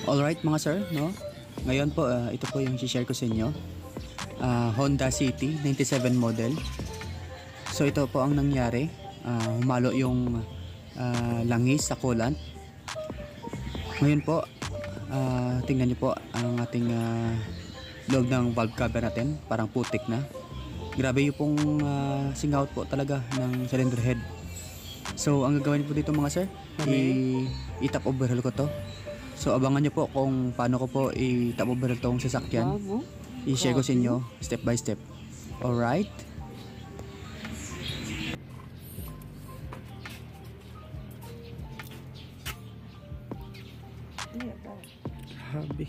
Alright mga sir, no? Ngayon po, ito po yung share ko sa inyo. Honda City 97 model. So ito po ang nangyari. Humalo yung langis sa coolant. Ngayon po, tingnan nyo po ang ating loob ng valve cover natin. Parang putik na. Grabe yung pong singout po talaga ng cylinder head. So ang gagawin po dito mga sir, i-top overhaul ko to. So abangan nyo po kung paano ko po i-top overhaul tong sasakyan. I-share ko sa inyo step by step. Alright? Grabe.